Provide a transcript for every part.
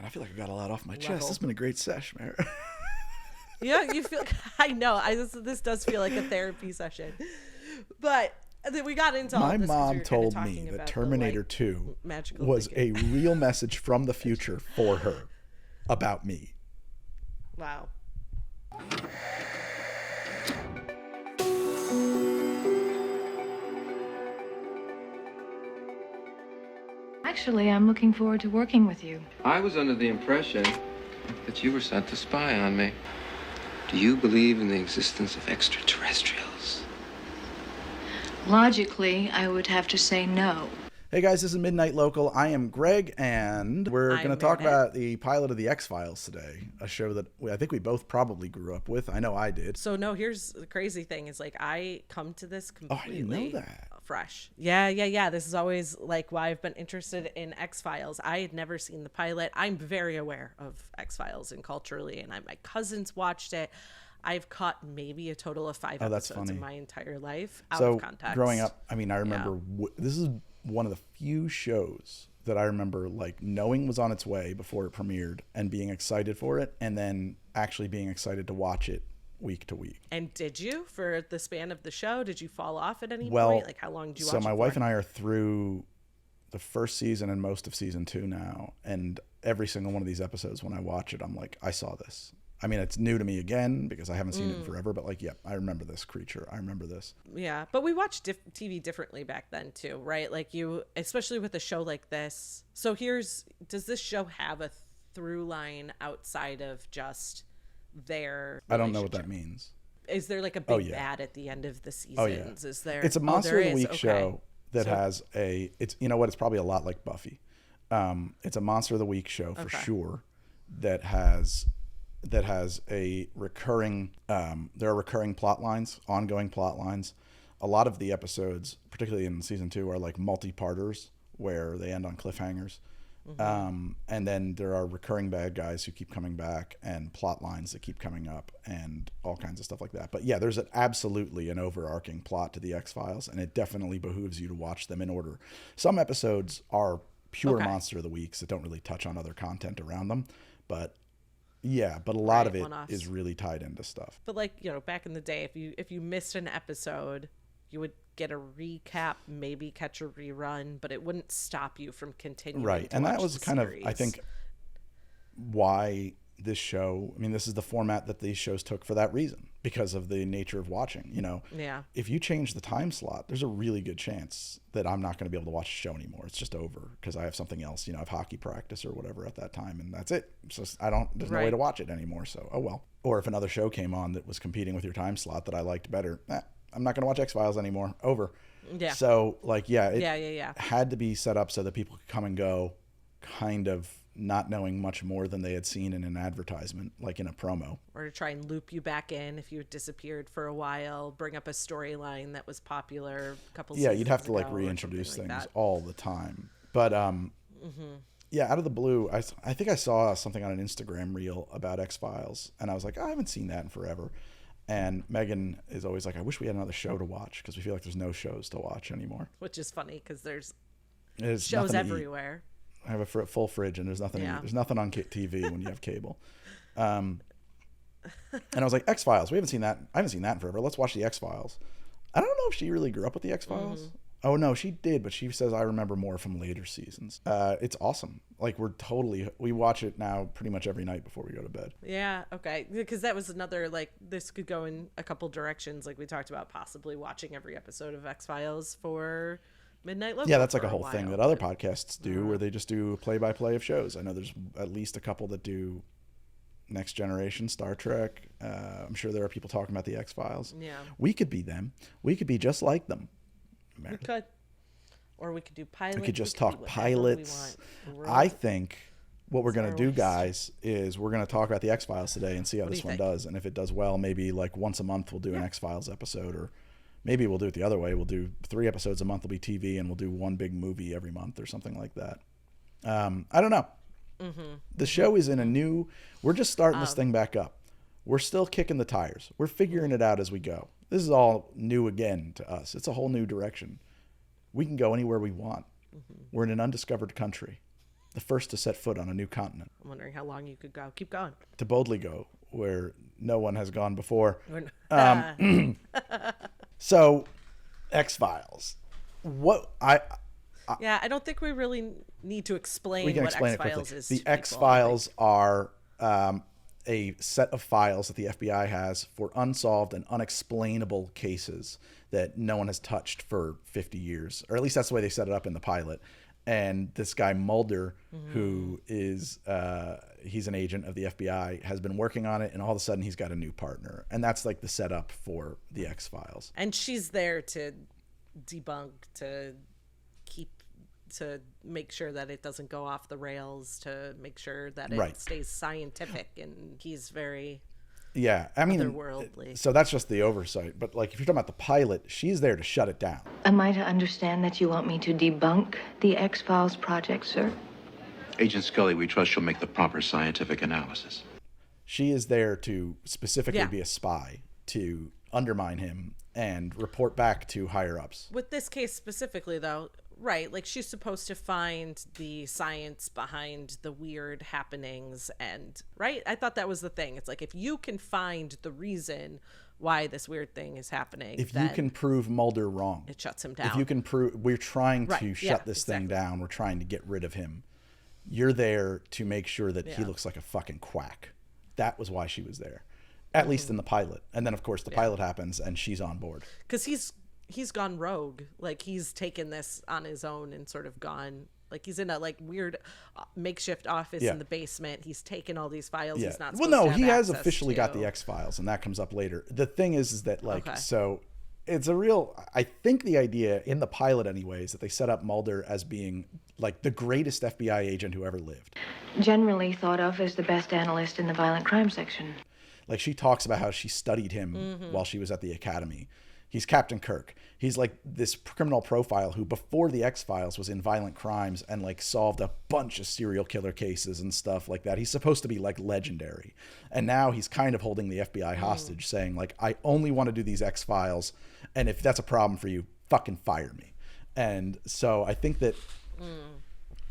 I feel like I got a lot off my chest. level. This has been a great sesh, man. Yeah, you feel. I know. This does feel like a therapy session, but then we got into all My this 'cause we mom were told kinda me talking that about the, Terminator like, 2 magical was thinking. a real message from the future for her about me. Wow. Actually, I'm looking forward to working with you. I was under the impression that you were sent to spy on me. Do you believe in the existence of extraterrestrials? Logically, I would have to say no. Hey guys, this is Midnight Local. I am Greg, and we're I'm going to talk Meredith. about the pilot of The X-Files today, a show that I think we both probably grew up with. I know I did. So no, here's the crazy thing is like I come to this Oh, I completely didn't know that. fresh. Yeah. This is always like why I've been interested in X-Files. I had never seen the pilot. I'm very aware of X-Files and culturally, and my cousins watched it. I've caught maybe a total of 5 Oh, that's episodes in funny. my entire life out So of context. growing up, I mean, I remember this is one of the few shows that I remember like knowing was on its way before it premiered and being excited for it, and then actually being excited to watch it week to week. And did you, for the span of the show, did you fall off at any Well, point? Like how long did you watch so it my for? wife and I are through the first season and most of season 2 now, and every single one of these episodes, when I watch it, I'm like, I saw this. I mean, it's new to me again because I haven't seen it in forever, but like, yeah, I remember this creature. I remember this. Yeah, but we watched TV differently back then too, right? Like you, especially with a show like this. So does this show have a through line outside of just their I don't know what relationship? that means. Is there like a big yeah. bad at the end of the seasons? Oh yeah, Is there? It's a Oh, Monster there of the is? Week Okay. show that So- has it's you know what? It's probably a lot like Buffy. It's a Monster of the Week show for sure that has a recurring. There are recurring plot lines, ongoing plot lines. A lot of the episodes, particularly in season 2, are like multi-parters where they end on cliffhangers. And then there are recurring bad guys who keep coming back and plot lines that keep coming up and all kinds of stuff like that. But yeah, there's absolutely an overarching plot to the X-Files, and it definitely behooves you to watch them in order. Some episodes are pure Monster of the Weeks that don't really touch on other content around them. But yeah, but a lot of it one-offs. is really tied into stuff. But like, back in the day, if you missed an episode, you would get a recap, maybe catch a rerun, but it wouldn't stop you from continuing. Right. to And that watch was the kind of, I series. think, why this show, I mean, this is the format that these shows took for that reason, because of the nature of watching. Yeah. If you change the time slot, there's a really good chance that I'm not going to be able to watch the show anymore. It's just over because I have something else, I have hockey practice or whatever at that time, and that's it. So there's no way Right. to watch it anymore. So, oh well. Or if another show came on that was competing with your time slot that I liked better, I'm not going to watch X-Files anymore. Over. Yeah. So like, yeah, it Yeah. had to be set up so that people could come and go kind of not knowing much more than they had seen in an advertisement, like in a promo. Or to try and loop you back in if you had disappeared for a while, bring up a storyline that was popular a couple Yeah, you'd have to seasons like ago or reintroduce something things like that. all the time. But yeah, out of the blue, I think I saw something on an Instagram reel about X-Files, and I was like, I haven't seen that in forever. And Megan is always like, I wish we had another show to watch because we feel like there's no shows to watch anymore. Which is funny because there's There's shows nothing to eat. everywhere. I have a full fridge, and there's nothing. Yeah. There's nothing on TV when you have cable. And I was like, X-Files. We haven't seen that. I haven't seen that in forever. Let's watch the X-Files. I don't know if she really grew up with the X-Files. Oh no, she did, but she says I remember more from later seasons. It's awesome. Like we watch it now pretty much every night before we go to bed. Yeah, okay. Because that was another, like, this could go in a couple directions. Like we talked about possibly watching every episode of X-Files for Midnight Local. Yeah, that's like for a whole thing while. that other podcasts do, where they just do play-by-play of shows. I know there's at least a couple that do Next Generation, Star Trek. I'm sure there are people talking about the X-Files. Yeah. We could be them. We could be just like them. We could. Or we could do pilots. We could just do talk whatever we pilots. want. I think what we're going to Star do, Wars. guys, is we're going to talk about the X-Files today and see how What do this you one think? does. And if it does well, maybe like once a month we'll do an X-Files episode, or maybe we'll do it the other way. We'll do 3 episodes a month will be TV, and we'll do one big movie every month or something like that. I don't know. The show is in we're just starting this thing back up. We're still kicking the tires. We're figuring it out as we go. This is all new again to us. It's a whole new direction. We can go anywhere we want. We're in an undiscovered country. the first to set foot on a new continent. I'm wondering how long you could go. Keep going. To boldly go where no one has gone before. So, X-Files. Yeah, I don't think we really need to explain what X-Files is. The X-Files are a set of files that the FBI has for unsolved and unexplainable cases that no one has touched for 50 years, or at least that's the way they set it up in the pilot. And this guy Mulder, who is he's an agent of the FBI, has been working on it, and all of a sudden he's got a new partner, and that's like the setup for the X-Files. And she's there to debunk, to make sure that it doesn't go off the rails, to make sure that it stays scientific, and he's very otherworldly. So that's just the oversight. But like, if you're talking about the pilot, she's there to shut it down. Am I to understand that you want me to debunk the X-Files project, sir? Agent Scully, we trust you'll make the proper scientific analysis. She is there to specifically be a spy, to undermine him and report back to higher ups. With this case specifically, though, right, like she's supposed to find the science behind the weird happenings, and right, I thought that was the thing. It's like, if you can find the reason why this weird thing is happening, if you can prove Mulder wrong, it shuts him down. If you can prove, we're trying to shut this thing down, we're trying to get rid of him, you're there to make sure that he looks like a fucking quack. That was why she was there, at least in the pilot. And then of course the pilot happens and she's on board, because he's gone rogue. Like, he's taken this on his own and sort of gone, like, he's in a like weird makeshift office in the basement. He's taken all these files. He's not supposed to have he has access officially to. got the X-Files, and that comes up later. The thing is that like, so it's a real, I think the idea in the pilot anyway is that they set up Mulder as being like the greatest FBI agent who ever lived. Generally thought of as the best analyst in the violent crime section. Like, she talks about how she studied him while she was at the academy. He's Captain Kirk. He's like this criminal profile who, before the X-Files, was in violent crimes and like solved a bunch of serial killer cases and stuff like that. He's supposed to be like legendary. And now he's kind of holding the FBI hostage, saying like, I only want to do these X-Files, and if that's a problem for you, fucking fire me. And so I think that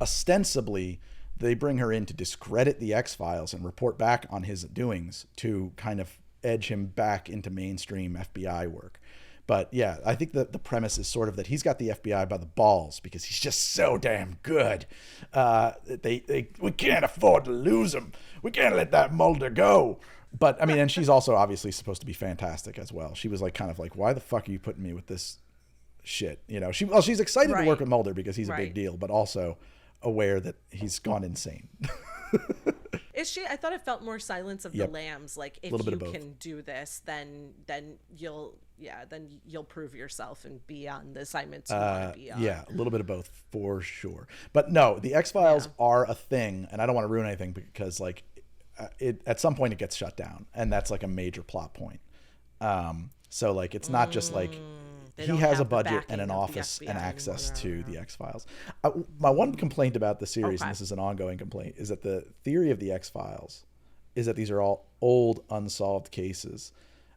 ostensibly they bring her in to discredit the X-Files and report back on his doings to kind of edge him back into mainstream FBI work. But yeah, I think that the premise is sort of that he's got the FBI by the balls because he's just so damn good. We can't afford to lose him. We can't let that Mulder go. But I mean, and she's also obviously supposed to be fantastic as well. She was like, kind of like, why the fuck are you putting me with this shit? You know, she's excited to work with Mulder because he's a big deal, but also aware that he's gone insane. Is she? I thought it felt more Silence of the Lambs. Like, if you can do this, then you'll prove yourself and be on the assignments you want to be on. Yeah, a little bit of both for sure. But no, the X-Files are a thing, and I don't want to ruin anything because like it at some point it gets shut down, and that's like a major plot point. So like it's not just like he has a budget and an office and access to the X-Files. My one complaint about the series, and this is an ongoing complaint, is that the theory of the X-Files is that these are all old unsolved cases.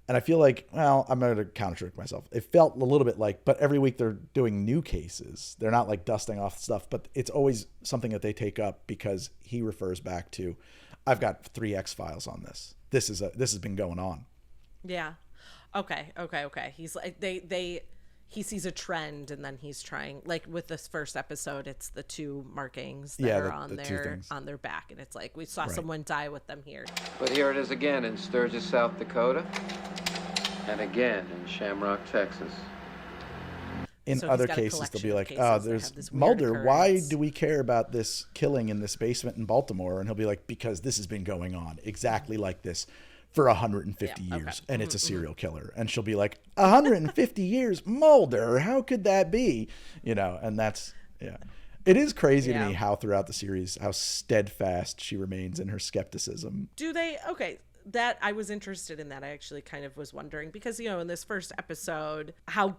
And I feel like, well, I'm going to contradict myself. It felt a little bit like, but every week they're doing new cases. They're not like dusting off stuff, but it's always something that they take up because he refers back to, I've got 3 X-Files on this. This has been going on. Yeah. Okay. He's like, he sees a trend, and then he's trying, like with this first episode, it's the 2 markings that are on their back, and it's like, we saw someone die with them here. But here it is again in Sturgis, South Dakota, and again in Shamrock, Texas. In other cases, they'll be like, oh, there's Mulder, why do we care about this killing in this basement in Baltimore? And he'll be like, because this has been going on exactly like this for 150 years, and it's a serial killer. And she'll be like, 150 years? Mulder, how could that be? You know, and that's, It is crazy to me how throughout the series, how steadfast she remains in her skepticism. That I was interested in that. I actually kind of was wondering because, you know, in this first episode, how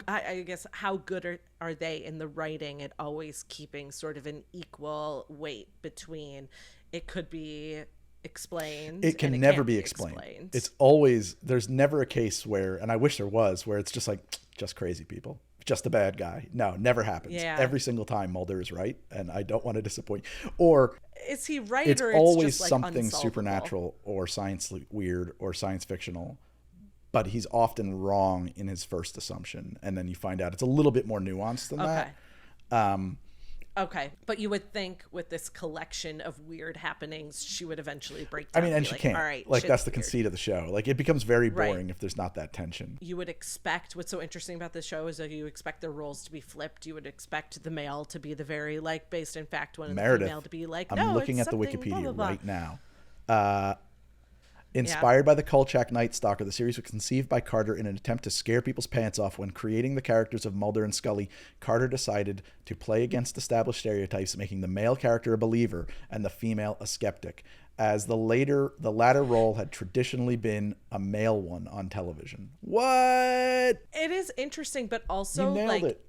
good are they in the writing at always keeping sort of an equal weight between it could be explained. It can never be explained. It's always, there's never a case where, and I wish there was, where it's just like, just crazy people. just a bad guy. No, never happens. Yeah. Every single time Mulder is right, and I don't want to disappoint. Or is he right? it's or always it's just, like, something unsolvable? supernatural or science weird or science fictional, but he's often wrong in his first assumption, and then you find out it's a little bit more nuanced than that. Okay, but you would think with this collection of weird happenings, she would eventually break down. I mean, and she can't. All right, like, that's the weird. conceit of the show. Like, it becomes very boring Right. if there's not that tension. You would expect, what's so interesting about this show is that you expect the roles to be flipped. You would expect the male to be the very, like, based in fact one, and the Meredith, female to be like, I'm no, looking it's at the something, Wikipedia blah, blah, blah. right now. Inspired by the Kolchak Night Stalker, the series was conceived by Carter in an attempt to scare people's pants off. When creating the characters of Mulder and Scully, Carter decided to play against established stereotypes, making the male character a believer and the female a skeptic, as the latter role had traditionally been a male one on television. What? It is interesting, but also, You nailed like, it.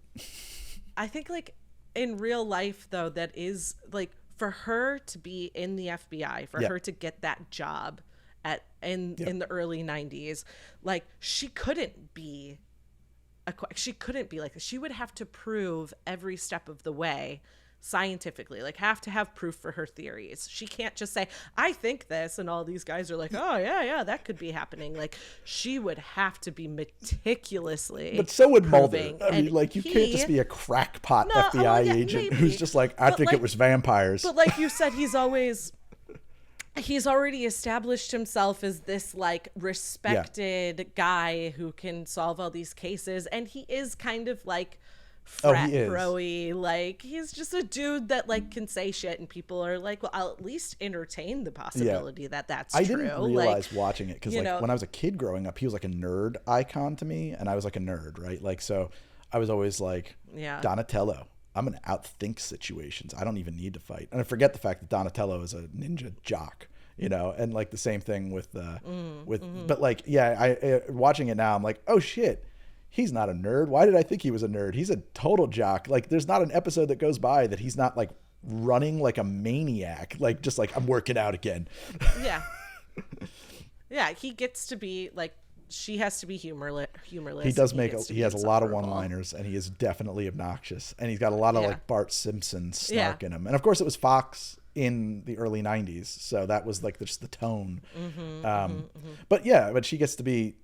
I think, like, in real life, though, that is, like, for her to be in the FBI, for Yeah. her to get that job in the early 90s, like, she couldn't be like this. She would have to prove every step of the way scientifically, like, have to have proof for her theories. She can't just say, I think this, and all these guys are like, oh yeah, that could be happening. Like, she would have to be meticulously But so would Mulder. proving. I mean, And like, you can't just be a crackpot No, FBI yeah, agent maybe. who's just like, I But, think like- it was vampires. But like you said, he's already established himself as this, like, respected guy who can solve all these cases, and he is kind of like frat he is. bro-y. Like, he's just a dude that, like, can say shit, and people are like, well, I'll at least entertain the possibility that that's I true. didn't realize Like, watching it because, you like, know- when I was a kid growing up, he was like a nerd icon to me, and I was like a nerd, right? Like, so I was always like, Yeah. Donatello, I'm gonna outthink situations. I don't even need to fight. And I forget the fact that Donatello is a ninja jock, you know, and like the same thing with but like, yeah, I watching it now, I'm like, oh shit, he's not a nerd. Why did I think he was a nerd? He's a total jock. Like, there's not an episode that goes by that he's not like running like a maniac, like, just like, I'm working out again. yeah. Yeah, he gets to be, like, she has to be humorless. He does he has a lot of insufferable. one-liners, and he is definitely obnoxious, and he's got a lot of Yeah. like Bart Simpson snark Yeah. in him. And of course it was Fox in the early 90s, so that was like just the tone. But yeah, but she gets to be,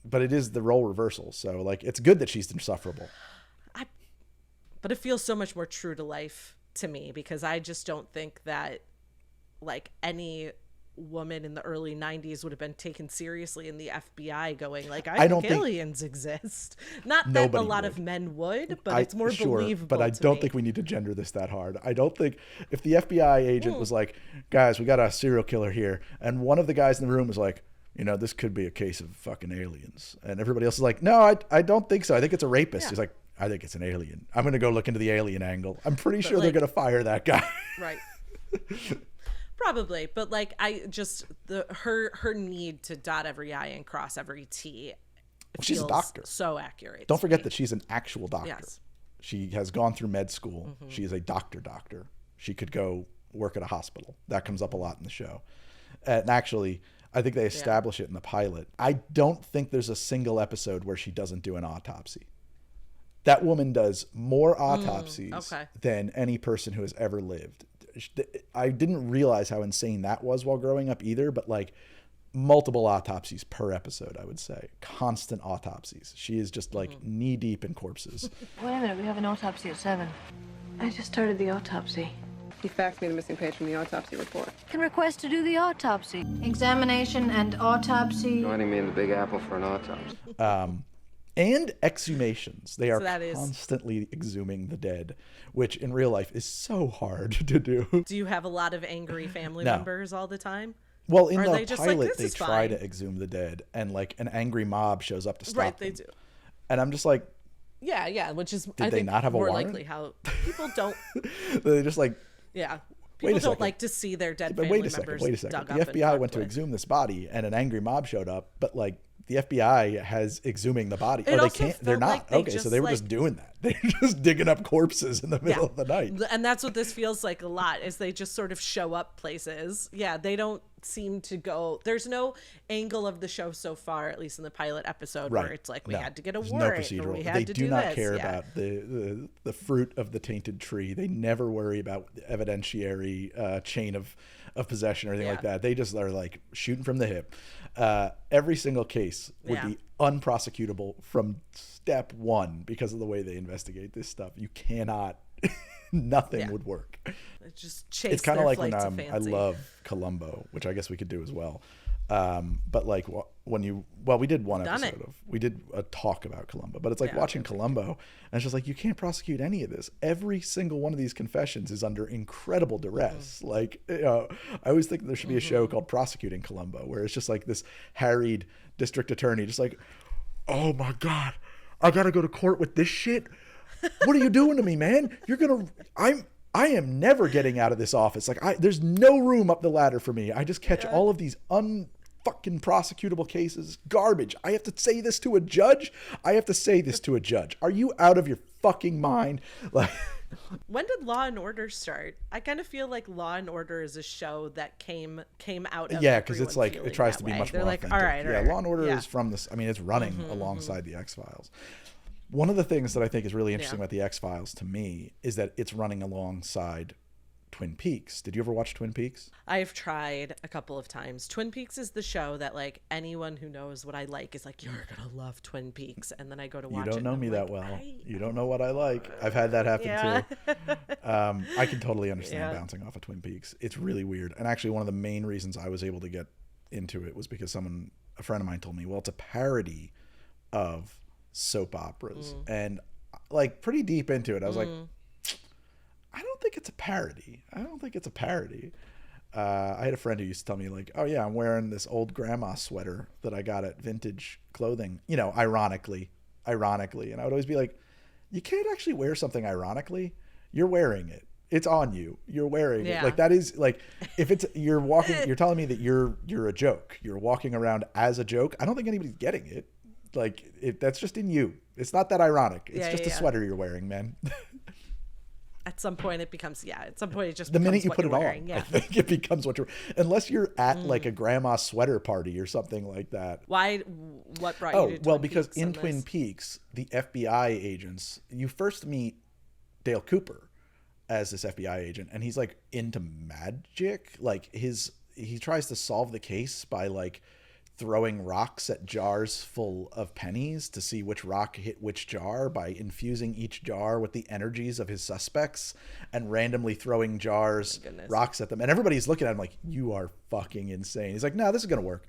but it is the role reversal, so like, it's good that she's insufferable. But it feels so much more true to life to me, because I just don't think that, like, any woman in the early 90s would have been taken seriously in the FBI going, like, I don't think think- aliens exist. Not that Nobody a lot would. of men would, but it's more Sure, believable. but I to don't me. think we need to gender this that hard. I don't think if the FBI agent was like, guys, we got a serial killer here, and one of the guys in the room was like, you know, this could be a case of fucking aliens, and everybody else is like, no, I don't think so. I think it's a rapist. Yeah. He's like, I think it's an alien. I'm gonna go look into the alien angle. I'm pretty sure they're like- gonna fire that guy. Right. Probably, but like, I just, her need to dot every I and cross every T. She's a feels doctor. So accurate. Don't to forget me. that she's an actual doctor. Yes. She has gone through med school. She is a doctor. She could go work at a hospital. That comes up a lot in the show. And actually, I think they establish it in the pilot. I don't think there's a single episode where she doesn't do an autopsy. That woman does more autopsies okay. than any person who has ever lived. I didn't realize how insane that was while growing up either, but like multiple autopsies per episode, I would say. Constant autopsies. She is just like knee deep in corpses. Wait a minute, we have an autopsy at 7. I just started the autopsy. He faxed me the missing page from the autopsy report. Can request to do the autopsy. Examination and autopsy. Joining me in the Big Apple for an autopsy. And exhumations. They are that is- constantly exhuming the dead, which in real life is so hard to do. Do you have a lot of angry family No. members all the time? Well, in Are the they just like, pilot, "This they is try fine"? to exhume the dead, and like an angry mob shows up to stop Right, them. they do. And I'm just like, Yeah, which is, I they think, not have a more warrant? likely how people don't, they're just like, yeah. Wait a People don't second. like to see their dead but family wait a second, members wait a second. dug The up and FBI fucked went to with. exhume this body, and an angry mob showed up, but like the FBI has exhuming the body. It Or they also can't. They're felt not. like they Okay, so just, they were like- just doing that. They're just digging up corpses in the middle of the night. And that's what this feels like a lot, is they just sort of show up places. Yeah, they don't seem to go. There's no angle of the show so far, at least in the pilot episode, where it's like we had to get a warrant, or we had They to do do not this. care about the fruit of the tainted tree. They never worry about the evidentiary chain of possession or anything like that. They just are like shooting from the hip. Every single case would be unprosecutable from step one because of the way they investigate this stuff. You cannot, nothing would work. Just chase. It's kind of like when I fancy. love Columbo, which I guess we could do as well. But like we did one episode we did a talk about Columbo, but it's like watching Columbo, and it's just like, you can't prosecute any of this. Every single one of these confessions is under incredible duress. Like, I always think there should be a show called Prosecuting Columbo, where it's just like this harried district attorney, just like, oh my God, I gotta go to court with this shit. What are you doing to me, man? I am never getting out of this office. Like, there's no room up the ladder for me. I just catch all of these unfucking prosecutable cases. Garbage. I have to say this to a judge? Are you out of your fucking mind? Like, when did Law and Order start? I kind of feel like Law and Order is a show that came out of because it's like, it tries to be much more like, authentic. all right. Law and Order is from this. I mean, it's running alongside the X-Files. One of the things that I think is really interesting about the X-Files to me is that it's running alongside Twin Peaks. Did you ever watch Twin Peaks? I've tried a couple of times. Twin Peaks is the show that, like, anyone who knows what I like is like, you're gonna love Twin Peaks, and then I go to watch it. You don't know me that like, well. You don't know what I like. I've had that happen too. I can totally understand bouncing off of Twin Peaks. It's really weird. And actually, one of the main reasons I was able to get into it was because a friend of mine told me, well, it's a parody of soap operas, and like pretty deep into it, I was like, I don't think it's a parody. I had a friend who used to tell me, like, oh yeah, I'm wearing this old grandma sweater that I got at Vintage Clothing, ironically, and I would always be like, you can't actually wear something ironically. You're wearing it. It's on you. You're wearing it. Like, that is, like, if it's, you're telling me that you're a joke. You're walking around as a joke. I don't think anybody's getting it. Like, that's just in you. It's not that ironic. It's just a sweater you're wearing, man. At some point it becomes, at some point it just the becomes minute you what put it you're on, wearing. I think it becomes what you're, unless you're at like a grandma sweater party or something like that. Why? What brought you to Twin because Peaks in Twin Peaks, the FBI agents, you first meet Dale Cooper as this FBI agent, and he's like into magic. Like, he tries to solve the case by like throwing rocks at jars full of pennies to see which rock hit which jar, by infusing each jar with the energies of his suspects and randomly throwing rocks at them. And everybody's looking at him like, you are fucking insane. He's like, no, this is going to work.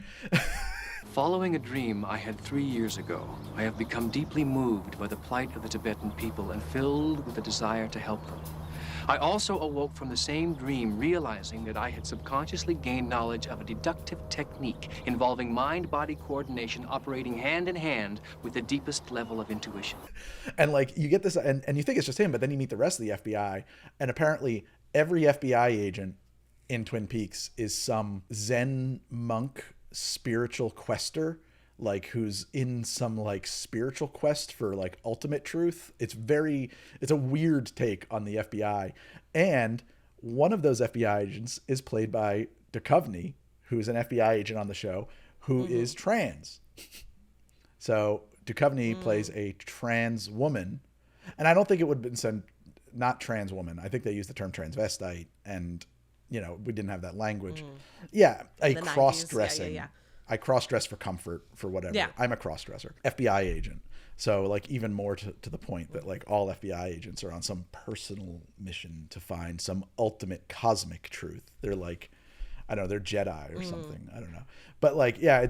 Following a dream I had 3 years ago, I have become deeply moved by the plight of the Tibetan people and filled with a desire to help them. I also awoke from the same dream realizing that I had subconsciously gained knowledge of a deductive technique involving mind-body coordination operating hand in hand with the deepest level of intuition. And like, you get this, and you think it's just him, but then you meet the rest of the FBI, and apparently every FBI agent in Twin Peaks is some Zen monk spiritual quester, like, who's in some like spiritual quest for like ultimate truth. It's a weird take on the FBI. And one of those FBI agents is played by Duchovny, who's an FBI agent on the show, who is trans. So Duchovny plays a trans woman, and I don't think it would have been said not trans woman. I think they used the term transvestite, and we didn't have that language. A cross-dressing. I cross-dress for comfort, for whatever. Yeah. I'm a cross-dresser. FBI agent. So, like, even more to the point that, like, all FBI agents are on some personal mission to find some ultimate cosmic truth. They're like, I don't know, they're Jedi or something. I don't know. But, like, yeah,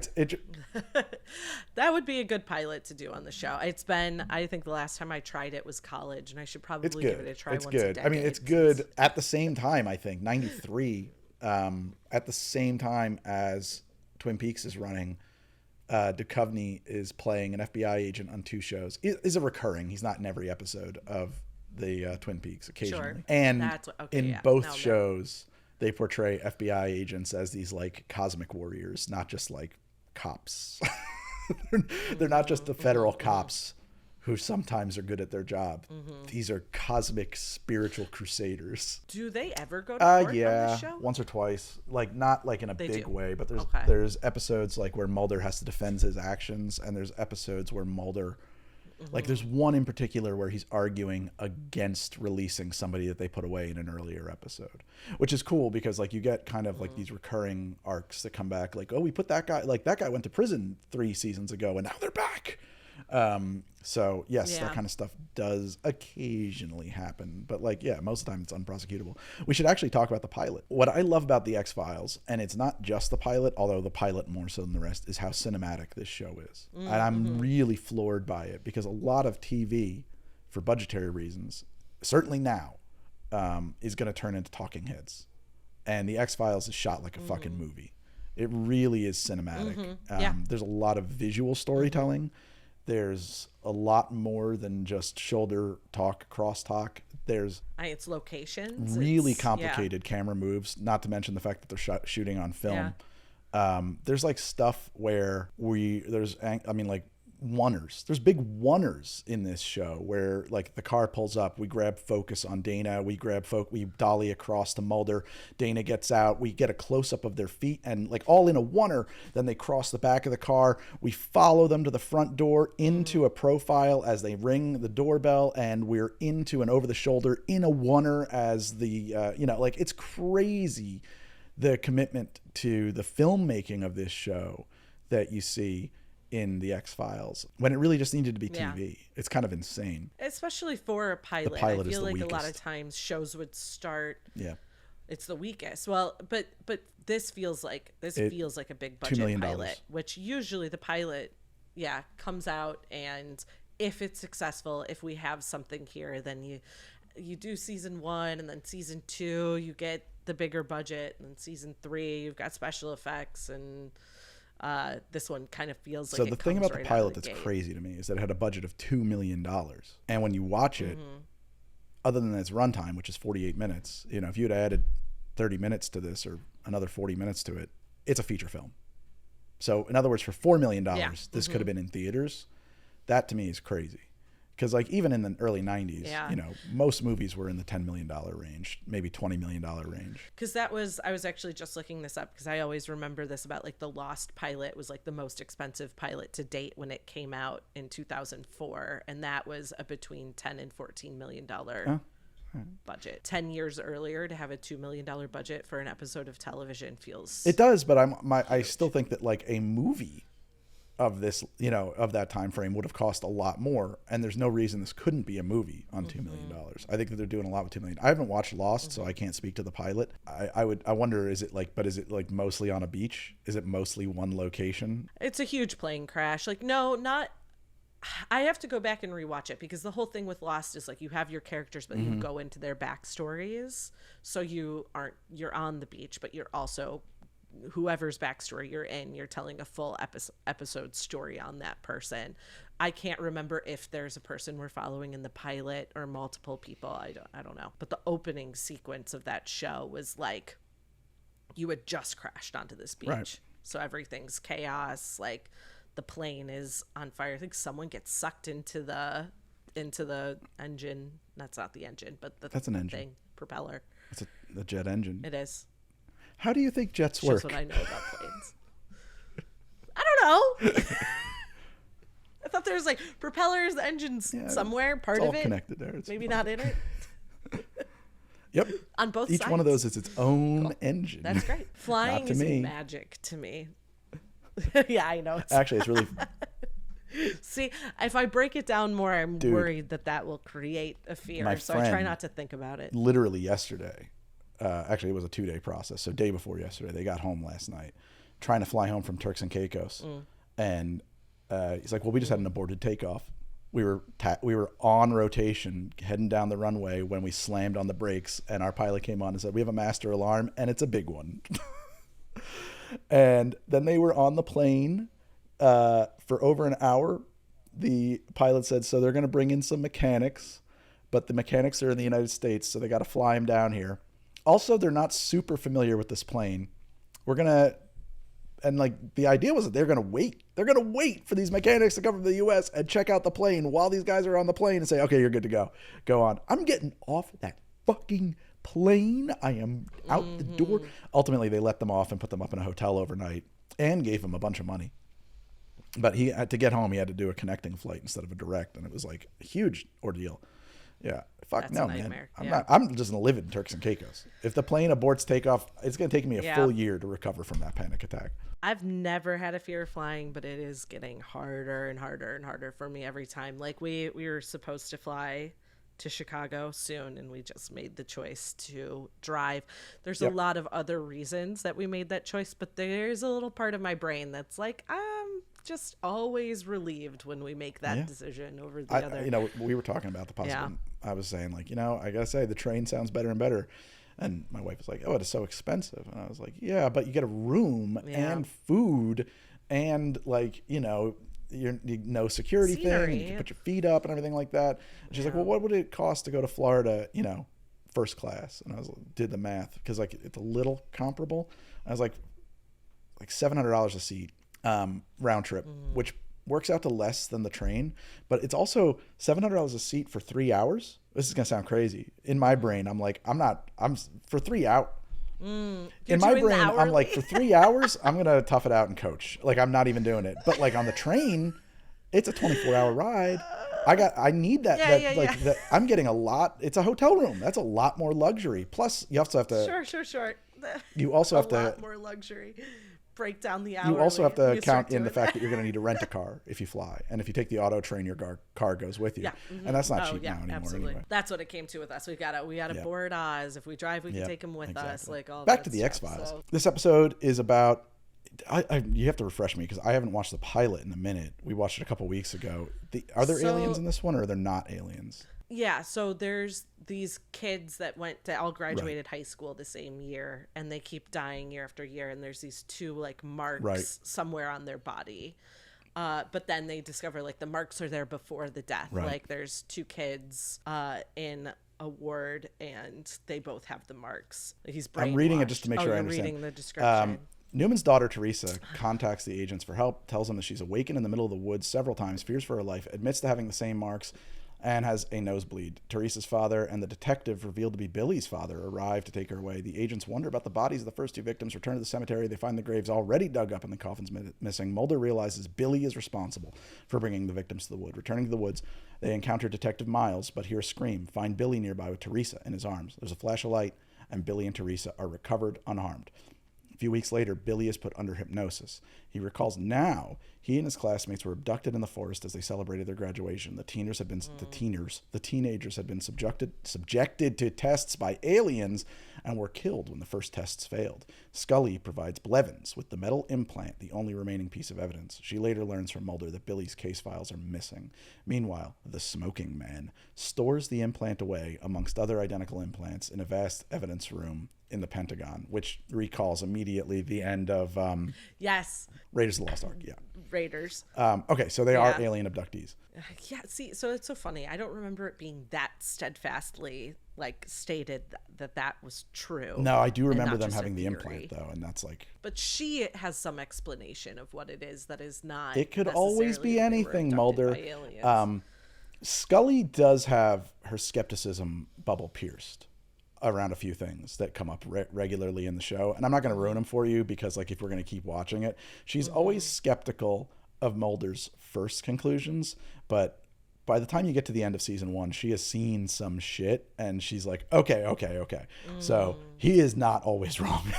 that would be a good pilot to do on the show. It's been, I think the last time I tried it was college, and I should probably give it a try once a decade. I mean, it's good at the same time, I think, 93, at the same time as Twin Peaks is running. Duchovny is playing an FBI agent on 2 shows. Is a recurring. He's not in every episode of the Twin Peaks, occasionally. Sure. And in both shows, they portray FBI agents as these like cosmic warriors, not just like cops. They're not just the federal cops who sometimes are good at their job. These are cosmic spiritual crusaders. Do they ever go to court on this show? Once or twice. Like, not like in a big way, but there's Okay. there's episodes like where Mulder has to defend his actions, and there's episodes where Mulder, like there's one in particular where he's arguing against releasing somebody that they put away in an earlier episode, which is cool because like you get kind of like these recurring arcs that come back, like, oh, we put that guy, like that guy went to prison 3 seasons ago and now they're back. So yes, that kind of stuff does occasionally happen, but like, yeah, most of the time it's unprosecutable. We should actually talk about the pilot. What I love about the X-Files, and it's not just the pilot, although the pilot more so than the rest, is how cinematic this show is. And I'm really floored by it because a lot of TV, for budgetary reasons, certainly now, is going to turn into talking heads. And the X-Files is shot like a fucking movie. It really is cinematic. There's a lot of visual storytelling. There's a lot more than just shoulder talk, crosstalk. There's it's locations. really complicated camera moves, not to mention the fact that they're shooting on film. There's like stuff where like oneers. There's big oneers in this show where like the car pulls up, we grab focus on Dana, we dolly across to Mulder, Dana gets out, we get a close-up of their feet and like all in a oneer, then they cross the back of the car, we follow them to the front door into a profile as they ring the doorbell, and we're into an over-the-shoulder in a oneer as the like it's crazy the commitment to the filmmaking of this show that you see in the X-Files when it really just needed to be TV. It's kind of insane. Especially for a pilot. The pilot I feel is the like a lot of weakest. times shows would start. Yeah. It's the weakest. Well, but this feels like a big budget $2 million. pilot, which usually the pilot, comes out, and if it's successful, if we have something here, then you do season 1, and then season 2 you get the bigger budget, and then season 3 you've got special effects, and this one kind of feels like so the thing about the pilot that's crazy to me is that it had a budget of $2 million, and when you watch it, other than its runtime, which is 48 minutes, if you had added 30 minutes to this or another 40 minutes to it, it's a feature film. So in other words, for $4 million, this could have been in theaters. That to me is crazy. Because like even in the early 90s, most movies were in the $10 million range, maybe $20 million range. Because I was actually just looking this up because I always remember this about like the Lost pilot was like the most expensive pilot to date when it came out in 2004. And that was a between $10 and $14 million budget. 10 years earlier to have a $2 million budget for an episode of television feels... It does, but I still think that like a movie of this, of that time frame would have cost a lot more, and there's no reason this couldn't be a movie on $2 million. I think that they're doing a lot with $2 million. I haven't watched Lost, so I can't speak to the pilot. I wonder, is it like mostly on a beach? Is it mostly one location? It's a huge plane crash. Like, no, not... I have to go back and rewatch it because the whole thing with Lost is like you have your characters, but you go into their backstories. So you're on the beach, but you're also whoever's backstory you're in, you're telling a full episode story on that person. I can't remember if there's a person we're following in the pilot or multiple people. I don't know. But the opening sequence of that show was like you had just crashed onto this beach. Right. So everything's chaos. Like the plane is on fire. I think someone gets sucked into the engine. That's not the engine, but that's an engine. Propeller. It's a jet engine. It is. How do you think jets work? That's what I know about planes. I don't know. I thought there was like propellers, engines somewhere, part of it. It's all connected there. Maybe not in it. Yep. On both sides. Each one of those is its own engine. That's great. Flying is magic to me. Yeah, I know. Actually, it's really... See, if I break it down more, I'm worried that will create a fear. So I try not to think about it. Literally yesterday, actually it was a 2-day process. So day before yesterday, they got home last night, trying to fly home from Turks and Caicos. And he's like, well, we just had an aborted takeoff. We were on rotation heading down the runway when we slammed on the brakes, and our pilot came on and said, we have a master alarm, and it's a big one. And then they were on the plane for over an hour. The pilot said, so they're going to bring in some mechanics, but the mechanics are in the United States, so they got to fly them down here. Also, they're not super familiar with this plane. We're going to And like the idea was that they're going to wait. They're going to wait for these mechanics to come from the U.S. and check out the plane while these guys are on the plane and say, okay, you're good to go. Go on. I'm getting off that fucking plane. I am out the door. Ultimately, they let them off and put them up in a hotel overnight and gave them a bunch of money. But he had to get home. He had to do a connecting flight instead of a direct. And it was like a huge ordeal. Yeah. Fuck That's no, a nightmare. man. I'm just going to live in Turks and Caicos. If the plane aborts takeoff, it's going to take me a full year to recover from that panic attack. I've never had a fear of flying, but it is getting harder and harder and harder for me every time. Like we were supposed to fly to Chicago soon, and we just made the choice to drive. There's a lot of other reasons that we made that choice, but there's a little part of my brain that's like, I'm just always relieved when we make that decision over the other. You know, we were talking about the possible. I was saying, like, you know, I gotta say the train sounds better and better. And my wife was like, oh, it is so expensive. And I was like, yeah, but you get a room and food and, like, you know security scenery. thing. And you can put your feet up and everything like that. And she's like, well, what would it cost to go to Florida, you know, first class? And I did the math because, like, it's a little comparable. I was like $700 a seat round trip, which works out to less than the train, but it's also $700 a seat for 3 hours. This is gonna sound crazy. In my brain, I'm like, I'm for 3 hours. In my brain, I'm like, for 3 hours, I'm gonna tough it out and coach. Like, I'm not even doing it. But like on the train, it's a 24-hour ride. I need that. That I'm getting a lot. It's a hotel room. That's a lot more luxury. Plus, you also have to. Sure. You also have to. A lot more luxury. Break down the hourly. You also have to count in the fact that you're going to need to rent a car if you fly, and if you take the auto train, your car goes with you, and that's not cheap now anymore. Absolutely. Anyway. That's what it came to with us. We got to board Oz. If we drive, we can take him with us. Like all back that to the stuff, X-Files. so. This episode is about. You have to refresh me because I haven't watched the pilot in a minute. We watched it a couple weeks ago. Are there aliens in this one, or are there not aliens? Yeah, so there's these kids that all graduated high school the same year, and they keep dying year after year, and there's these two like marks somewhere on their body. But then they discover like the marks are there before the death. Right. Like there's two kids in a ward, and they both have the marks. He's brainwashed. I'm reading it just to make sure I understand. You're reading the description. Newman's daughter, Teresa, contacts the agents for help, tells them that she's awakened in the middle of the woods several times, fears for her life, admits to having the same marks, and has a nosebleed. Teresa's father and the detective, revealed to be Billy's father, arrive to take her away. The agents wonder about the bodies of the first two victims, return to the cemetery. They find the graves already dug up and the coffins missing. Mulder realizes Billy is responsible for bringing the victims to the wood. Returning to the woods, they encounter Detective Miles, but hear a scream. Find Billy nearby with Teresa in his arms. There's a flash of light, and Billy and Teresa are recovered unharmed. A few weeks later, Billy is put under hypnosis. He recalls now he and his classmates were abducted in the forest as they celebrated their graduation. The teenagers had been subjected to tests by aliens and were killed when the first tests failed. Scully provides Blevins with the metal implant, the only remaining piece of evidence. She later learns from Mulder that Billy's case files are missing. Meanwhile, the smoking man stores the implant away amongst other identical implants in a vast evidence room in the Pentagon, which recalls immediately the end of Raiders of the Lost Ark. Raiders. Okay, so they are alien abductees. Yeah, see, so it's so funny. I don't remember it being that steadfastly like stated that was true. No, I do remember them having the implant though, and that's like. But she has some explanation of what it is that is not. It could always be anything, Mulder. Scully does have her skepticism bubble pierced around a few things that come up regularly in the show, and I'm not going to ruin them for you because, like, if we're going to keep watching it, she's always skeptical of Mulder's first conclusions, but by the time you get to the end of season 1, she has seen some shit, and she's like, okay. So he is not always wrong.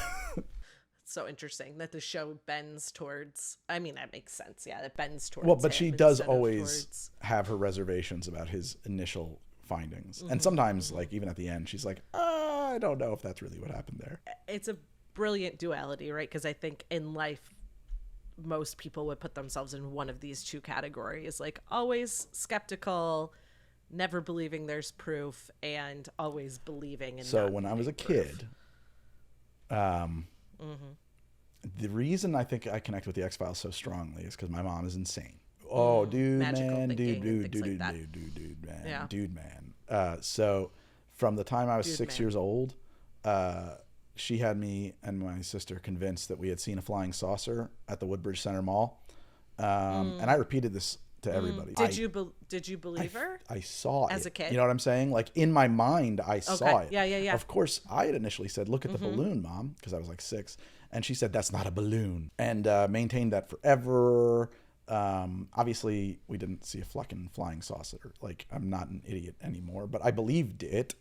So interesting that the show bends towards. I mean, that makes sense. Yeah, it bends towards. Well, but she does always have her reservations about his initial findings, and sometimes, like, even at the end, she's like, I don't know if that's really what happened there. It's a brilliant duality, right? Because I think in life, most people would put themselves in one of these two categories, like always skeptical, never believing there's proof, and always believing in. So when I was a kid, the reason I think I connect with the X-Files so strongly is because my mom is insane. Oh, dude, man, dude, man. So from the time I was 6 years old, she had me and my sister convinced that we had seen a flying saucer at the Woodbridge Center Mall. And I repeated this to everybody. Did you believe her? I saw it as a kid? You know what I'm saying? Like in my mind, I saw it. Yeah. Of course, I had initially said, "Look at the balloon, Mom," because I was like 6, and she said, "That's not a balloon," and maintained that forever. Obviously, we didn't see a fucking flying saucer. Like, I'm not an idiot anymore, but I believed it.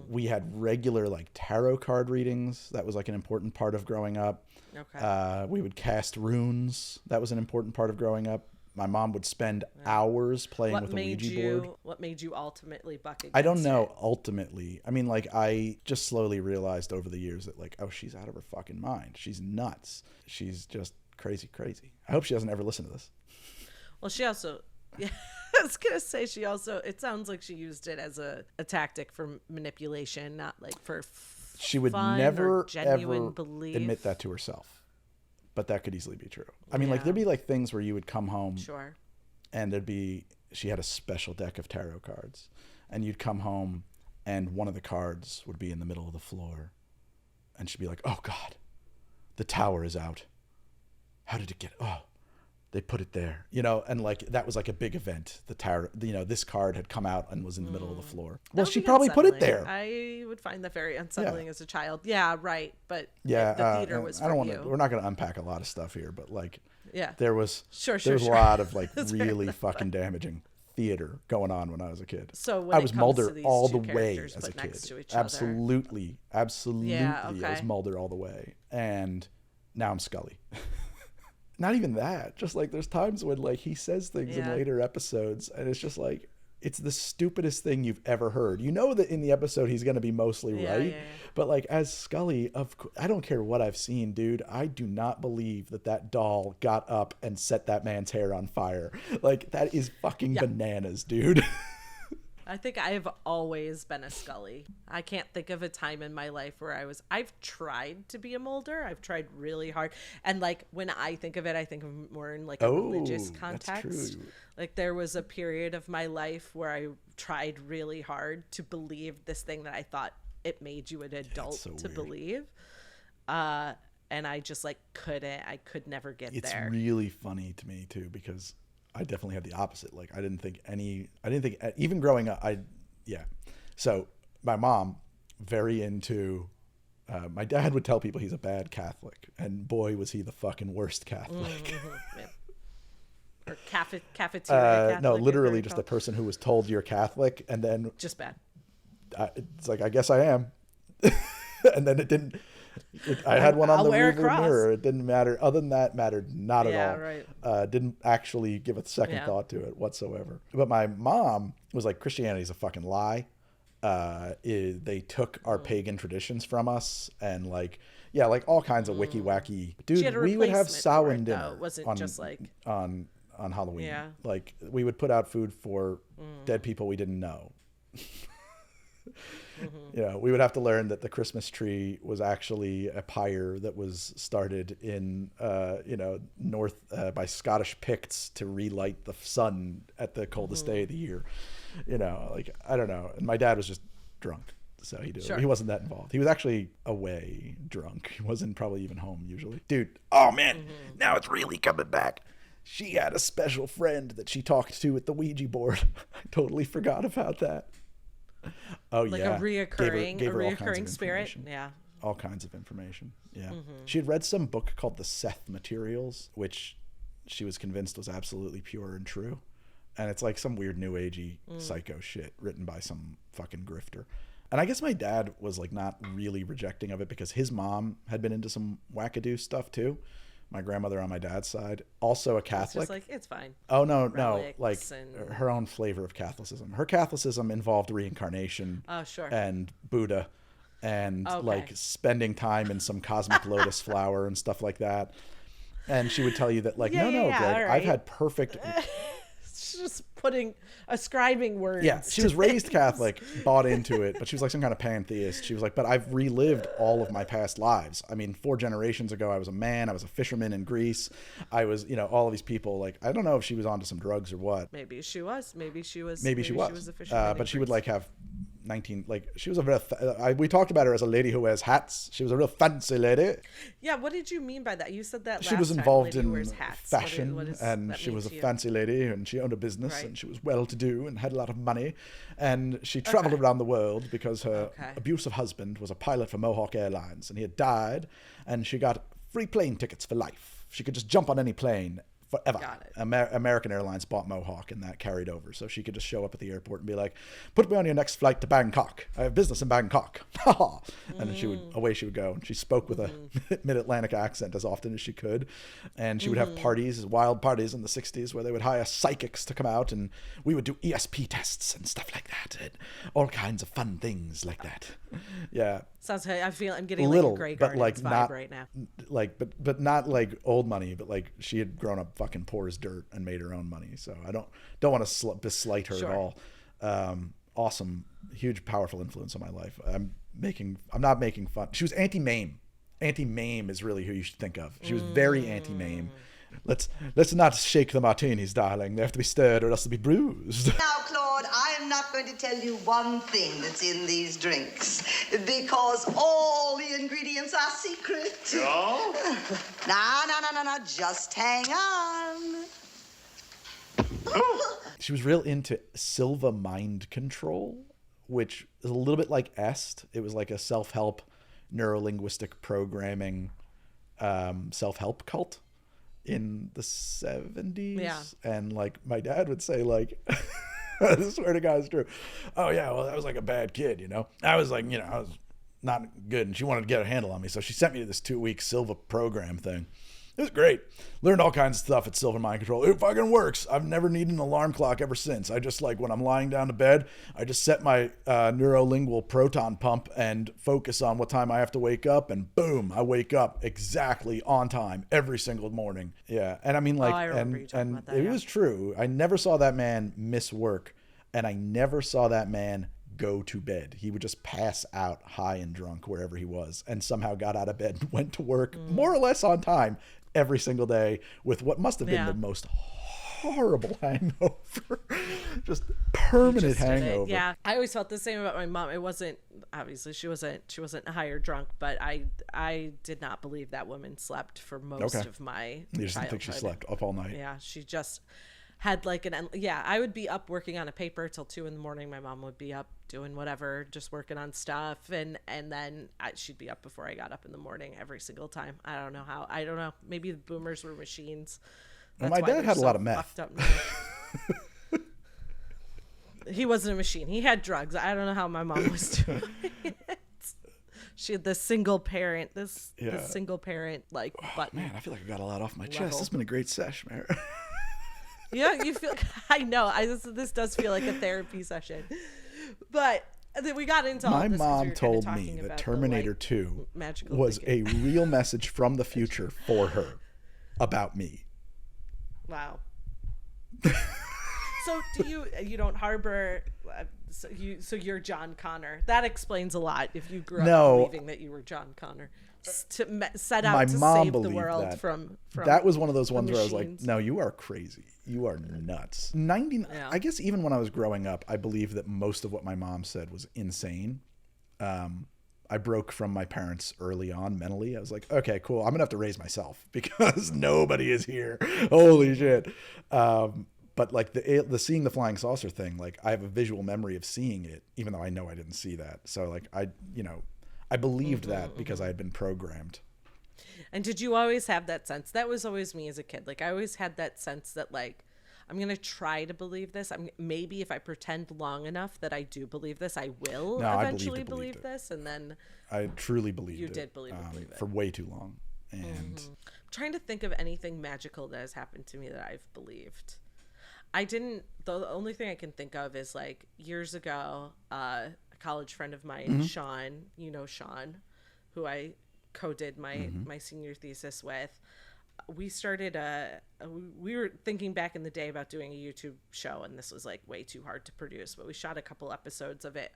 We had regular like tarot card readings. That was like an important part of growing up. Okay. We would cast runes. That was an important part of growing up. My mom would spend hours playing with a Ouija board. What made you ultimately buck against I don't know. it? Ultimately, I mean, like, I just slowly realized over the years that, like, oh, she's out of her fucking mind. She's nuts. She's just crazy. I hope she doesn't ever listen to this. Well, she also, yeah, I was gonna say she also. It sounds like she used it as a tactic for manipulation, not like for. She would fun never or genuine ever belief. admit that to herself, but that could easily be true. I mean, like, there'd be like things where you would come home, Sure. and she had a special deck of tarot cards, and you'd come home, and one of the cards would be in the middle of the floor, and she'd be like, "Oh God, the tower is out. How did it get? Oh, they put it there," you know, and like that was like a big event. The tower, you know, this card had come out and was in the middle of the floor. Well, she probably put it there. I would find that very unsettling as a child. Yeah, right. But yeah, the theater was for you. We're not going to unpack a lot of stuff here, but like, there was sure. a lot of like really fucking damaging theater going on when I was a kid. So when I was Mulder all the way as a kid. Absolutely. I was Mulder all the way, and now I'm Scully. Not even that. Just like there's times when like he says things in later episodes, and it's just like it's the stupidest thing you've ever heard. You know that in the episode he's going to be mostly right, but like as Scully, I don't care what I've seen, dude. I do not believe that doll got up and set that man's hair on fire. Like that is fucking bananas, dude. I think I've always been a Scully. I can't think of a time in my life where I've tried to be a Mulder. I've tried really hard. And like when I think of it, I think of more in like a religious context. That's true. Like there was a period of my life where I tried really hard to believe this thing that I thought it made you an adult to believe. And I just like couldn't. I could never get there. It's really funny to me too, because I definitely had the opposite. Like I didn't think even growing up, So my mom, very into, my dad would tell people he's a bad Catholic, and boy, was he the fucking worst Catholic. Or cafeteria Catholic. No, literally just a person who was told you're Catholic, and then just bad. It's like, I guess I am. And then it didn't. I had one on the rearview mirror. It didn't matter. Other than that, mattered not at all. Right. Didn't actually give a second thought to it whatsoever. But my mom was like, Christianity's a fucking lie. They took our pagan traditions from us, and like all kinds of wicky wacky. Dude, we would have Samhain dinner. It wasn't just like on Halloween. Yeah. Like we would put out food for dead people we didn't know. You know, we would have to learn that the Christmas tree was actually a pyre that was started in, north by Scottish Picts to relight the sun at the coldest day of the year. You know, like, I don't know. And my dad was just drunk, so he wasn't that involved. He was actually away drunk. He wasn't probably even home usually. Dude, oh man, now it's really coming back. She had a special friend that she talked to at the Ouija board. I totally forgot about that. Oh, like yeah. A reoccurring gave her all kinds of spirit. Yeah. All kinds of information. Yeah. She had read some book called The Seth Materials, which she was convinced was absolutely pure and true. And it's like some weird new agey psycho shit written by some fucking grifter. And I guess my dad was like not really rejecting of it because his mom had been into some wackadoo stuff too. My grandmother on my dad's side, also a Catholic. It's just like, it's fine. Oh, no. Like her own flavor of Catholicism. Her Catholicism involved reincarnation. Oh, sure. And Buddha and like spending time in some cosmic lotus flower and stuff like that. And she would tell you that like, no, Greg, right. I've had perfect... It's just ascribing words. Yeah, she was raised Catholic, bought into it, but she was like some kind of pantheist. She was like, but I've relived all of my past lives. I mean, 4 generations ago, I was a man. I was a fisherman in Greece. I was, all of these people. Like, I don't know if she was onto some drugs or what. Maybe she was. Maybe she was a fisherman. But she would like have she was a real, we talked about her as a lady who wears hats. She was a real fancy lady. Yeah, what did you mean by that? You said that she last was time, involved lady in wears hats. fashion, what does and that she mean was a to you? fancy lady, and she owned a business, Right. and she was well-to-do and had a lot of money, and she traveled around the world because her abusive husband was a pilot for Mohawk Airlines, and he had died, and she got free plane tickets for life. She could just jump on any plane forever. Got it. American Airlines bought Mohawk, and that carried over, so she could just show up at the airport and be like, "Put me on your next flight to Bangkok. I have business in Bangkok." And then away she would go. And she spoke with a mid-Atlantic accent as often as she could, and she would have parties, wild parties in the 60s where they would hire psychics to come out, and we would do ESP tests and stuff like that, and all kinds of fun things like that. Yeah. Sounds. I feel I'm getting Little, like a Grey but Gardens like vibe not right now. like, but not like old money, but like she had grown up fucking poor as dirt and made her own money. So I don't want to beslight her at all. Awesome, huge, powerful influence on my life. I'm not making fun. She was anti-Mame. Anti-Mame is really who you should think of. She was very anti-Mame. Let's not shake the martinis, darling. They have to be stirred or else they'll be bruised. Now, Claude, I am not going to tell you one thing that's in these drinks because all the ingredients are secret. No? No. Just hang on. She was real into Silva mind control, which is a little bit like Est. It was like a self-help, neuro-linguistic programming, self-help cult in the 70s. Yeah. And like my dad would say, like, I swear to God it's true. "Oh yeah, well, I was like a bad kid, you know. I was like, I was not good, and she wanted to get a handle on me, so she sent me to this 2-week Silva program thing. It was great. Learned all kinds of stuff at Silver Mind Control. It fucking works. I've never needed an alarm clock ever since. I just, like, when I'm lying down to bed, I just set my neurolingual proton pump and focus on what time I have to wake up, and boom, I wake up exactly on time every single morning." Yeah, and I mean, like, I remember you talking about that, it yeah. was true. I never saw that man miss work, and I never saw that man go to bed. He would just pass out high and drunk wherever he was, and somehow got out of bed and went to work more or less on time every single day with what must have been the most horrible hangover. Just permanent hangover. Yeah, I always felt the same about my mom. It wasn't, obviously she wasn't high or drunk, but I did not believe that woman slept for most of my You just didn't think she slept up all night. Yeah, she just had like I would be up working on a paper till 2 a.m. My mom would be up doing whatever, just working on stuff, and then she'd be up before I got up in the morning every single time. I don't know, maybe the boomers were machines. Well, my dad had a lot of meth. He wasn't a machine. He had drugs. I don't know how my mom was doing it. She had this single parent like button. Man, I feel like I got a lot off my chest. This has been a great sesh, Mary. Yeah, you feel. I know. This does feel like a therapy session, but then we got into all my this 'cause mom we were told kinda me talking that about the, Terminator like, 2 magical was thinking. a real message from the future for her about me. Wow. So you don't harbor so you're John Connor. That explains a lot if you grew up believing that you were John Connor. Set out My to mom save the believed world that. from That was one of those ones where I was like, machines. no, you are crazy. You are nuts. I guess even when I was growing up, I believed that most of what my mom said was insane. I broke from my parents early on mentally. I was like, okay, cool. I'm going to have to raise myself because nobody is here. Holy shit. But like the seeing the flying saucer thing, like I have a visual memory of seeing it, even though I know I didn't see that. So like I believed that because I had been programmed. And did you always have that sense? That was always me as a kid. Like I always had that sense that like I'm going to try to believe this. Maybe if I pretend long enough that I do believe this, I will eventually believe this. And then I truly believed you it. did believe it for way too long. And I'm trying to think of anything magical that has happened to me that I've believed. The only thing I can think of is like years ago, a college friend of mine, Sean, Sean, who I co-did my senior thesis with. We started we were thinking back in the day about doing a YouTube show, and this was like way too hard to produce, but we shot a couple episodes of it,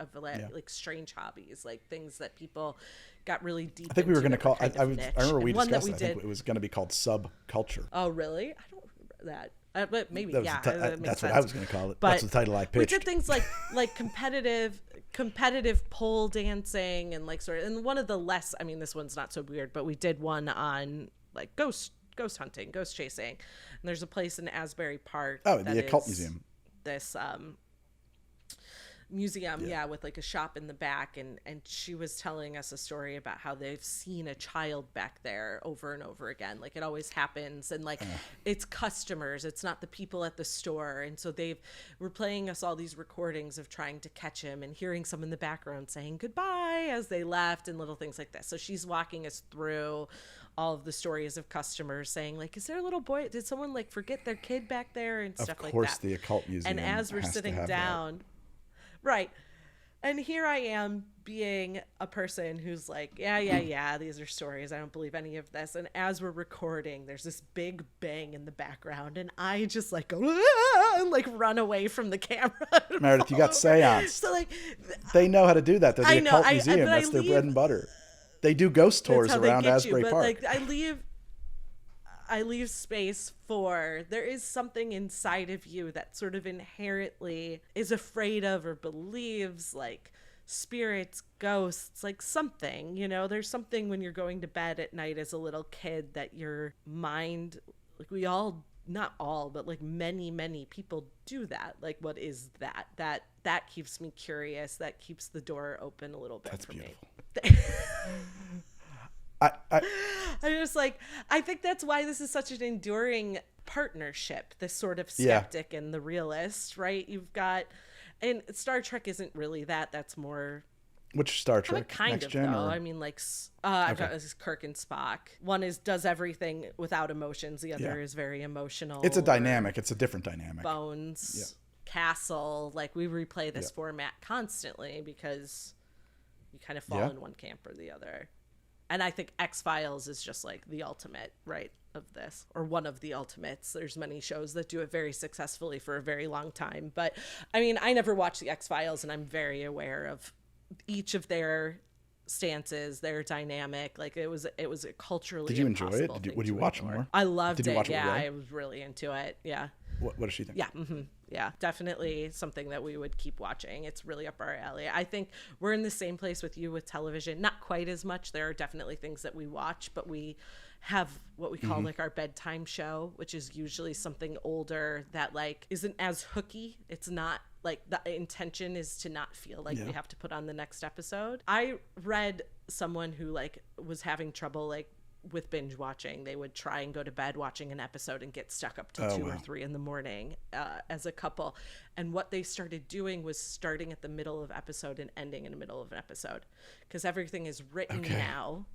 like strange hobbies, like things that people got really deep I think we were going to call, I remember we discussed, I think it was going to be called subculture. Oh, really? I don't remember that. But maybe, That was yeah. that's what I was going to call it. But that's the title I pitched. We did things like competitive pole dancing and like sort of, and one of the less, I mean, this one's not so weird, but we did one on like ghost hunting, ghost chasing. And there's a place in Asbury Park. Oh, the Occult Museum. This museum, with like a shop in the back, and she was telling us a story about how they've seen a child back there over and over again. Like, it always happens, and like it's customers, it's not the people at the store. And so were playing us all these recordings of trying to catch him and hearing some in the background saying goodbye as they left and little things like this. So she's walking us through all of the stories of customers saying like, is there a little boy, did someone like forget their kid back there, and stuff like that. Of course, the Occult Museum. And as we're sitting down, right. And here I am being a person who's like, yeah, these are stories. I don't believe any of this. And as we're recording, there's this big bang in the background. And I just like go, and like run away from the camera. Meredith, you got seance. So like, they know how to do that. They're the Occult Museum. but That's their bread and butter. They do ghost tours around Asbury Park. Like, I leave space for, there is something inside of you that sort of inherently is afraid of or believes like spirits, ghosts, like something, there's something when you're going to bed at night as a little kid that your mind, like we all, not all, but like many people do that. Like, what is that? That keeps me curious. That keeps the door open a little bit. That's for beautiful. Me. I'm just like, I think that's why this is such an enduring partnership, this sort of skeptic and the realist, right? You've got, and Star Trek isn't really that. That's more. Which Star Trek? Kind Next of, Gen, though. or? I mean, like, I've got this is Kirk and Spock. One does everything without emotions. The other is very emotional. It's a dynamic. It's a different dynamic. Bones, Castle. Like, we replay this format constantly because you kind of fall in one camp or the other. And I think X-Files is just like the ultimate, right, of this, or one of the ultimates. There's many shows that do it very successfully for a very long time. But I mean, I never watched the X-Files, and I'm very aware of each of their stances, their dynamic. Like, it was a culturally. Did you enjoy it? Would you watch more? I loved it. Yeah, I was really into it. Yeah. What does she think? Yeah. Mm-hmm. Yeah, definitely something that we would keep watching. It's really up our alley. I think we're in the same place with you with television. Not quite as much. There are definitely things that we watch, but we have what we call like our bedtime show, which is usually something older that like isn't as hooky. It's not like the intention is to not feel like we have to put on the next episode. I read someone who like was having trouble like with binge watching. They would try and go to bed watching an episode and get stuck up till 2 or 3 in the morning as a couple. And what they started doing was starting at the middle of episode and ending in the middle of an episode, because everything is written now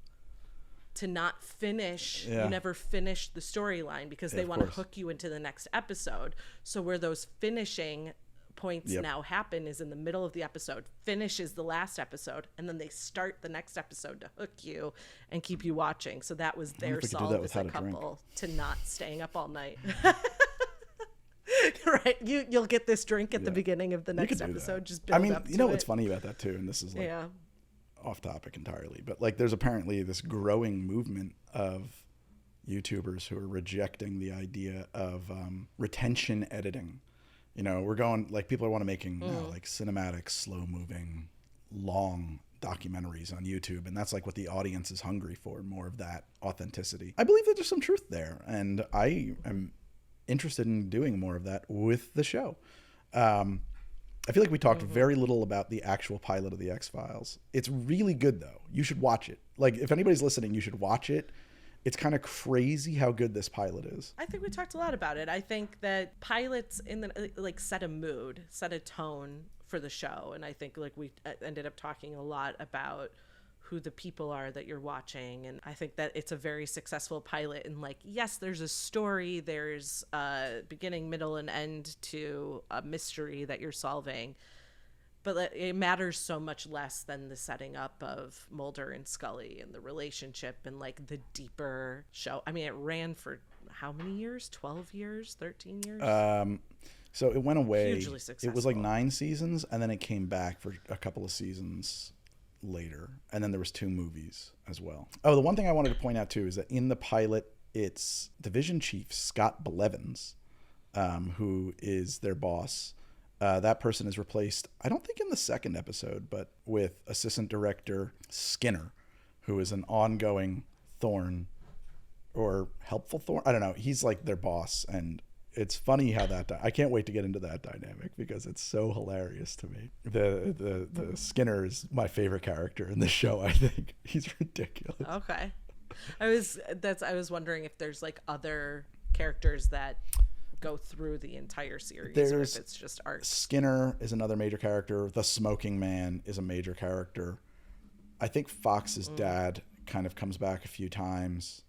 to not finish. You never finish the storyline because they want to hook you into the next episode. So where those finishing points now happen is in the middle of the episode, finishes the last episode, and then they start the next episode to hook you and keep you watching. So that was their solve as a couple to not staying up all night. Right, you'll get this drink at the beginning of the next episode. Just build up to what's funny about that too, and this is like off topic entirely, but like there's apparently this growing movement of YouTubers who are rejecting the idea of retention editing. We're going, like, people want to making like cinematic, slow moving, long documentaries on YouTube. And that's like what the audience is hungry for, more of that authenticity. I believe that there's some truth there. And I am interested in doing more of that with the show. I feel like we talked very little about the actual pilot of the X-Files. It's really good, though. You should watch it. Like, if anybody's listening, you should watch it. It's kind of crazy how good this pilot is. I think we talked a lot about it. I think that pilots set a mood, set a tone for the show. And I think like we ended up talking a lot about who the people are that you're watching. And I think that it's a very successful pilot. And like, yes, there's a story, there's a beginning, middle, and end to a mystery that you're solving. But it matters so much less than the setting up of Mulder and Scully and the relationship and like the deeper show. I mean, it ran for how many years? 12 years? 13 years? So it went away. Hugely successful. It was like 9 seasons, and then it came back for a couple of seasons later. And then there was 2 movies as well. Oh, the one thing I wanted to point out too is that in the pilot, it's Division Chief Scott Blevins who is their boss. That person is replaced, I don't think in the second episode, but with assistant director Skinner, who is an ongoing thorn or helpful thorn. I don't know. He's like their boss, and it's funny how I can't wait to get into that dynamic because it's so hilarious to me. The Skinner is my favorite character in the show. I think he's ridiculous. Okay, I was wondering if there's like other characters that go through the entire series, or if it's just art. Skinner is another major character. The Smoking Man is a major character. I think Fox's dad kind of comes back a few times.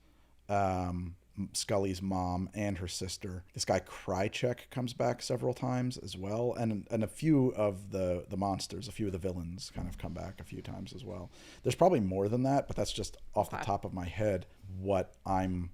Scully's mom and her sister. This guy Krychek comes back several times as well, and a few of the monsters, a few of the villains kind of come back a few times as well. There's probably more than that, but that's just off the top of my head what I'm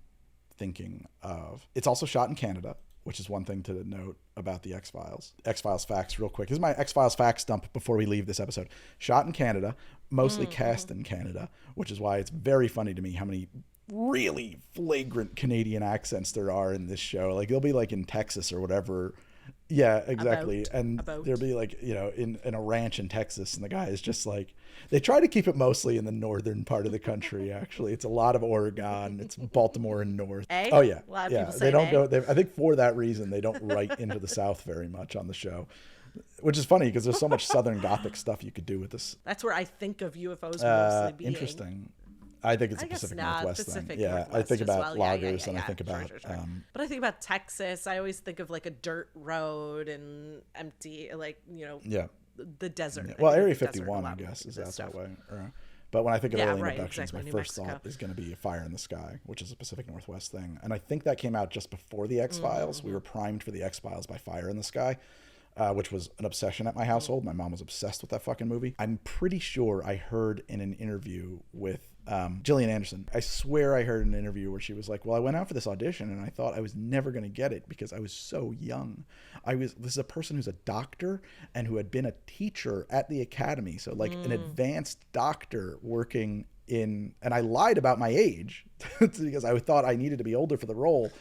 thinking of. It's also shot in Canada, which is one thing to note about the X-Files. X-Files facts real quick. This is my X-Files facts dump before we leave this episode. Shot in Canada, mostly cast in Canada, which is why it's very funny to me how many really flagrant Canadian accents there are in this show. Like they'll be like in Texas or whatever. Yeah, exactly. They'll be like, you know, in a ranch in Texas, and the guy is just like, they try to keep it mostly in the northern part of the country. Actually, it's a lot of Oregon. It's Baltimore and north. Oh yeah, a lot of yeah. people say they don't go. I think for that reason they don't write into the South very much on the show, which is funny because there's so much Southern Gothic stuff you could do with this. That's where I think of UFOs mostly being. Interesting. I think it's a Pacific Northwest thing. Yeah, I think about loggers and I think about. Sure. But I think about Texas. I always think of like a dirt road and empty, like, you know. Yeah. The desert. Yeah. Well, Area 51, I guess, is out that way. But when I think of alien abductions, my first thought is going to be Fire in the Sky, which is a Pacific Northwest thing. And I think that came out just before the X-Files. We were primed for the X-Files by Fire in the Sky, which was an obsession at my household. My mom was obsessed with that fucking movie. I'm pretty sure I heard in an interview with Gillian Anderson. I swear I heard an interview where she was like, well, I went out for this audition and I thought I was never going to get it because I was so young. This is a person who's a doctor and who had been a teacher at the academy. So like an advanced doctor working in, and I lied about my age because I thought I needed to be older for the role.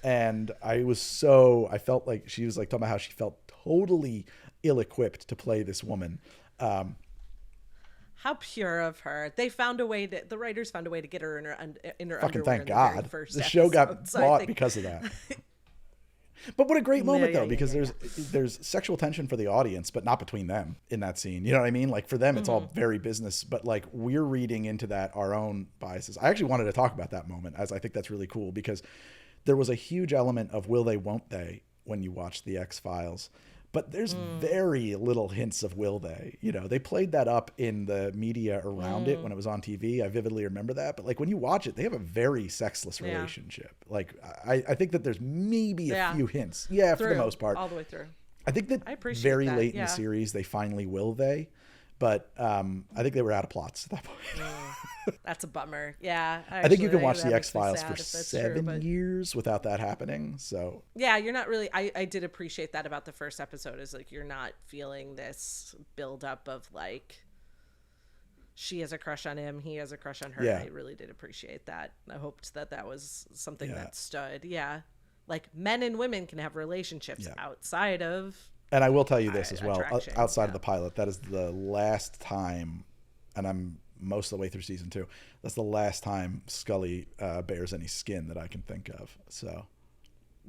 And I felt like she was like talking about how she felt totally ill-equipped to play this woman. How pure of her. The writers found a way to get her in her fucking underwear. Thank God. The show got bought because of that. But what a great moment though, because there's sexual tension for the audience, but not between them in that scene. You know what I mean? Like for them, it's all very business, but like we're reading into that our own biases. I actually wanted to talk about that moment, as I think that's really cool, because there was a huge element of will they, won't they when you watch the X-Files. But there's very little hints of will they. You know, they played that up in the media around it when it was on TV. I vividly remember that. But like when you watch it, they have a very sexless relationship. Like I think that there's maybe a few hints. Yeah, for the most part. All the way through. I think that very late in the series, they finally will they. But I think they were out of plots at that point. That's a bummer. Yeah. I think you can watch the X-Files for 7 years without that happening. So yeah, you're not really. I did appreciate that about the first episode. Is like you're not feeling this buildup of like she has a crush on him, he has a crush on her. Yeah. I really did appreciate that. I hoped that was something that stood. Yeah, like men and women can have relationships outside of. And I will tell you this as well, outside of the pilot, that is the last time, and I'm most of the way through season 2, that's the last time Scully bears any skin that I can think of. So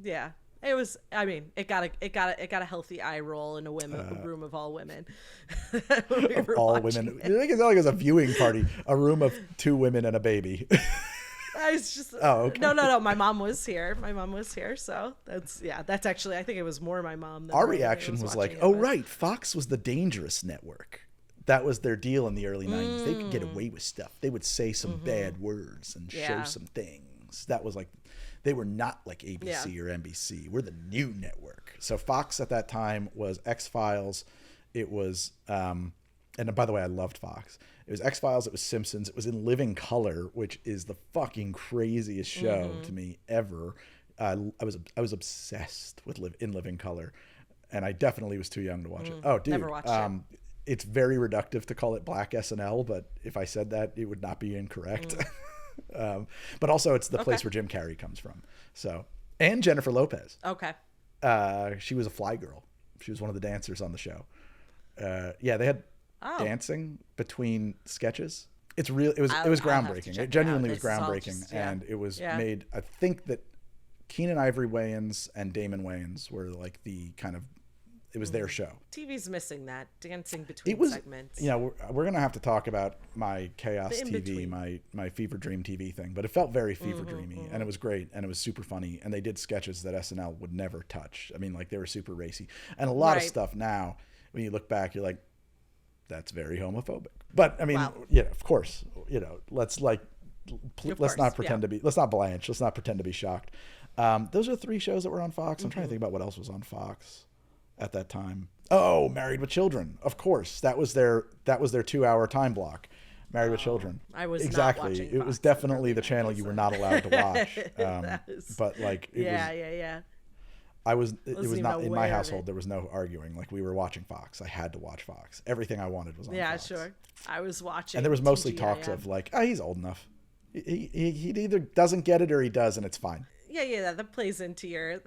yeah, it was, I mean, it got a healthy eye roll in a room of all women. Of all women. I think it's not like it was a viewing party, a room of 2 women and a baby. I was just okay. No. My mom was here. So that's actually, I think it was more my mom. Than our reaction was like, right, Fox was the dangerous network. That was their deal in the early 90s. They could get away with stuff. They would say some bad words and show some things. That was like, they were not like ABC or NBC. We're the new network. So Fox at that time was X-Files. It was, and by the way, I loved Fox. It was X-Files, it was Simpsons, it was in living color, which is the fucking craziest show to me ever. I was obsessed with in living color, and I definitely was too young to watch it. Oh, dude, never watched it. It's very reductive to call it Black SNL, but if I said that, it would not be incorrect. But also, it's the place where Jim Carrey comes from. So, and Jennifer Lopez. Okay. She was a fly girl. She was one of the dancers on the show. Yeah, they had dancing between sketches. It's real. It was groundbreaking. It genuinely was groundbreaking, and it was made. I think that Keenan Ivory Wayans and Damon Wayans were like the kind of. It was their show. TV's missing that dancing between segments. You know, we're gonna have to talk about my Chaos TV, my Fever Dream TV thing, but it felt very Fever Dreamy, and it was great, and it was super funny, and they did sketches that SNL would never touch. I mean, like they were super racy, and a lot of stuff now. When you look back, you're like, that's very homophobic. But I mean, yeah, of course, you know, let's not pretend to be. Let's not blanch. Let's not pretend to be shocked. Those are 3 shows that were on Fox. I'm trying to think about what else was on Fox at that time. Oh, Married with Children. Of course. That was their 2-hour time block. Married with Children. I was exactly. Not watching It was definitely the channel you were not allowed to watch. But like it was it was not in my household. There was no arguing. Like we were watching Fox. I had to watch Fox. Everything I wanted was on Fox. Yeah, sure. I was watching. And there was mostly talks of like, oh, he's old enough. He either doesn't get it or he does, and it's fine. Yeah, that plays into your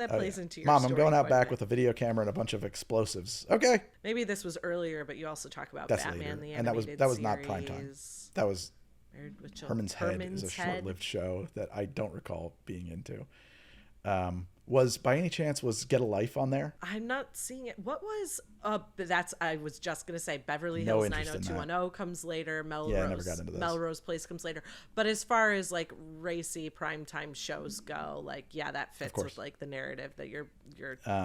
Mom, I'm going out back with a video camera and a bunch of explosives. Okay. Maybe this was earlier, but you also talk about Batman the animated and that was not prime time. That was Herman's Head is a short-lived show that I don't recall being into. Was by any chance Get a Life on there? I'm not seeing it. What was I was just gonna say Beverly Hills 90210 comes later. Melrose, I never got into those. Melrose Place comes later. But as far as like racy primetime shows go, like that fits with like the narrative that you're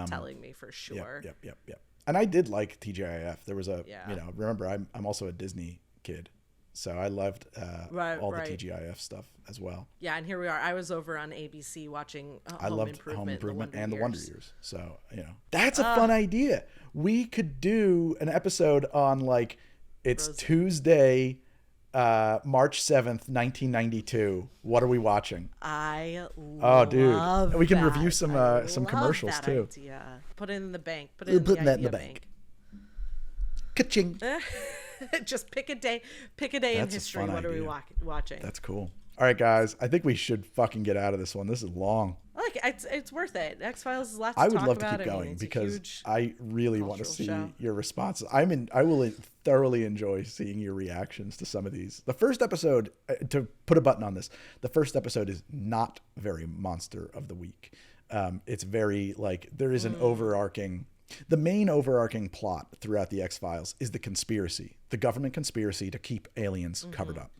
telling me for sure. Yep. And I did like TGIF. There was remember I'm also a Disney kid. So I loved all the TGIF stuff as well. Yeah, and here we are. I was over on ABC watching I loved Home Improvement and the Wonder Years. So, that's a fun idea. We could do an episode on like it's Tuesday, March 7th, 1992. What are we watching? I love we can review some commercials too. Idea. Put it in the bank. Putting that in the bank. Ka-ching. Just pick a day in history. What are we watching? That's cool. All right, guys. I think we should fucking get out of this one. This is long. Like it's worth it. X-Files is lots to talk about. I would love to keep going because I really want to see your responses. I will thoroughly enjoy seeing your reactions to some of these. The first episode, to put a button on this, the first episode is not very monster of the week. It's very like there is an overarching. The main overarching plot throughout the X-Files is the government conspiracy to keep aliens covered up.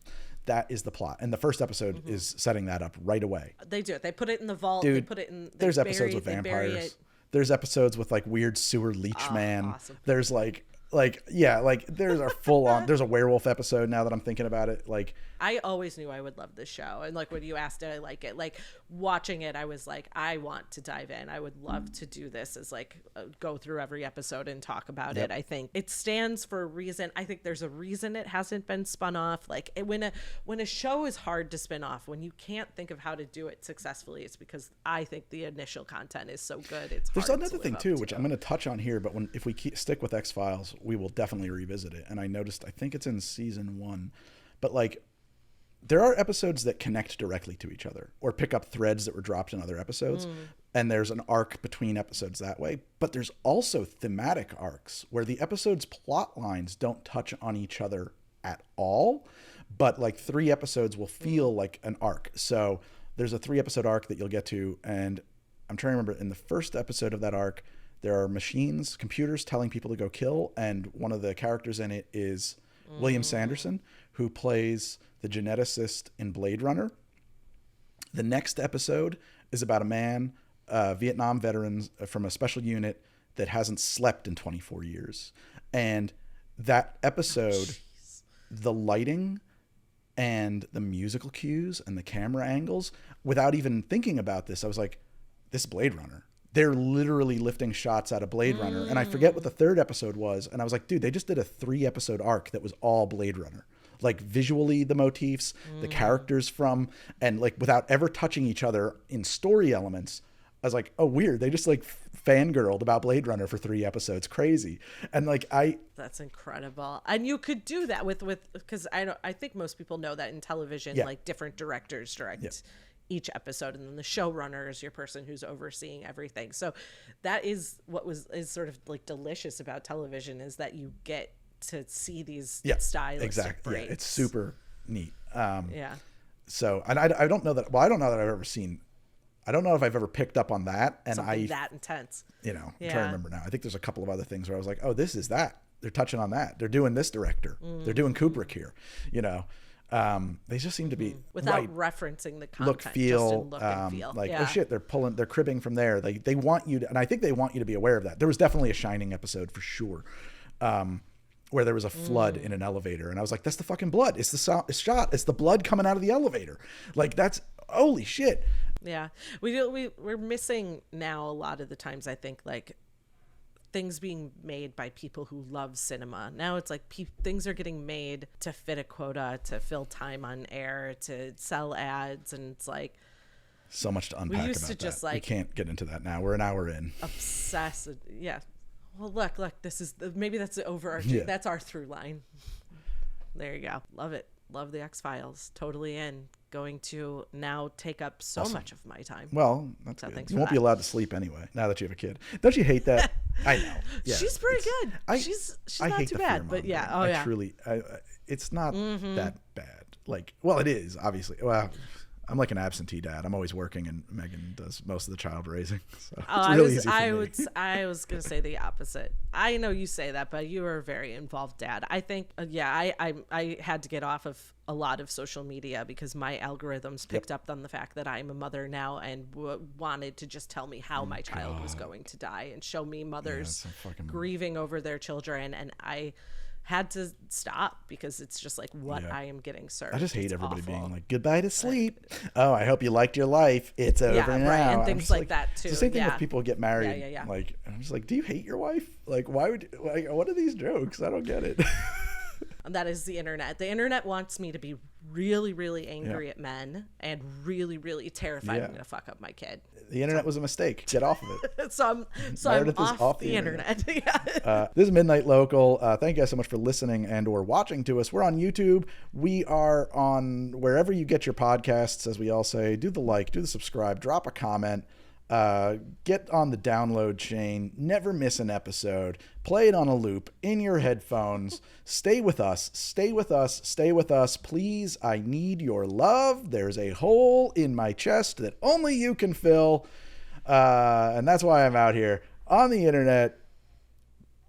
That is the plot. And the first episode is setting that up right away. They do it. They put it in the vault. Dude, they put it in. There's episodes with vampires. There's episodes with like weird sewer leech man. Awesome. There's there's a full on, there's a werewolf episode now that I'm thinking about it. Like, I always knew I would love this show. And like when you asked did I like it, like watching it, I was like, I want to dive in. I would love to do this as like go through every episode and talk about it. I think it stands for a reason. I think there's a reason it hasn't been spun off. Like when a show is hard to spin off, when you can't think of how to do it successfully, it's because I think the initial content is so good. There's another thing too, which I'm going to touch on here, but if we stick with X-Files, we will definitely revisit it. And I noticed, I think it's in season 1, but like there are episodes that connect directly to each other or pick up threads that were dropped in other episodes. And there's an arc between episodes that way, but there's also thematic arcs where the episode's plot lines don't touch on each other at all, but like 3 episodes will feel like an arc. So there's a 3-episode arc that you'll get to. And I'm trying to remember, in the first episode of that arc, there are computers telling people to go kill. And one of the characters in it is William Sanderson, who plays the geneticist in Blade Runner. The next episode is about a man, Vietnam veteran from a special unit that hasn't slept in 24 years. And that episode, the lighting and the musical cues and the camera angles, without even thinking about this, I was like, this is Blade Runner. They're literally lifting shots out of Blade Runner. And I forget what the 3rd episode was. And I was like, dude, they just did a 3-episode arc that was all Blade Runner. Like visually, the motifs, the characters from, and like without ever touching each other in story elements. I was like, oh, weird. They just like fangirled about Blade Runner for 3 episodes. Crazy. And like, that's incredible. And you could do that with, because I think most people know that in television, like different directors direct each episode, and then the showrunner is your person who's overseeing everything. So that is what is sort of like delicious about television, is that you get to see these stylistic breaks. Yeah, it's super neat. Yeah. So, and I don't know that. Well, I don't know that I've ever seen. I don't know if I've ever picked up on that. And something that intense. I'm trying to remember now. I think there's a couple of other things where I was like, oh, this is that. They're touching on that. They're doing this director. They're doing Kubrick here. They just seem to be without referencing the content, look, feel, just in look and feel. Like, oh shit, they're cribbing from there. They want you to, and I think they want you to be aware of that. There was definitely a Shining episode for sure, where there was a flood in an elevator, and I was like, that's the fucking blood. It's the shot. It's the blood coming out of the elevator. Like, that's holy shit. Yeah, we're missing now a lot of the times, I think, like things being made by people who love cinema. Now it's like things are getting made to fit a quota, to fill time on air, to sell ads, and it's like so much to unpack about that. Just we can't get into that now. We're an hour in. Obsessed. Yeah. Well, look, this is maybe that's the overarching. Yeah. That's our through line. There you go. Love it. Love the X-Files. Totally in. Going to now take up so much of my time. Well, that's good. You won't be allowed to sleep anyway now that you have a kid. Don't you hate that? I know. Yeah, she's pretty good. She's not too bad, but yeah. Oh, yeah. Truly, it's not that bad. Like, well, it is obviously. Well, I'm like an absentee dad. I'm always working, and Megan does most of the child raising. So it's really easy for me. I was gonna say the opposite. I know you say that, but you are a very involved dad. I think, I had to get off of a lot of social media because my algorithms picked up on the fact that I'm a mother now and wanted to just tell me how my child was going to die and show me mothers grieving over their children, and I had to stop because it's just like what I am getting served. I just hate everybody being like, goodbye to sleep. Oh, I hope you liked your life. It's over now. Right. And things like that too. It's the same thing with people who get married. Yeah. Like, I'm just like, do you hate your wife? Like, why would, like, what are these jokes? I don't get it. And that is the internet. The internet wants me to be really, really angry at men and really, really terrified I'm going to fuck up my kid. The internet was a mistake. Get off of it. so I'm off the internet. This is Midnight Local. Thank you guys so much for listening and or watching to us. We're on YouTube. We are on wherever you get your podcasts, as we all say. Do the like, do the subscribe, drop a comment. Get on the download chain, never miss an episode, play it on a loop in your headphones, stay with us, please. I need your love. There's a hole in my chest that only you can fill, and that's why I'm out here on the internet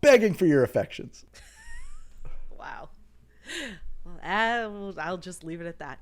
begging for your affections. Wow. Well, I'll just leave it at that.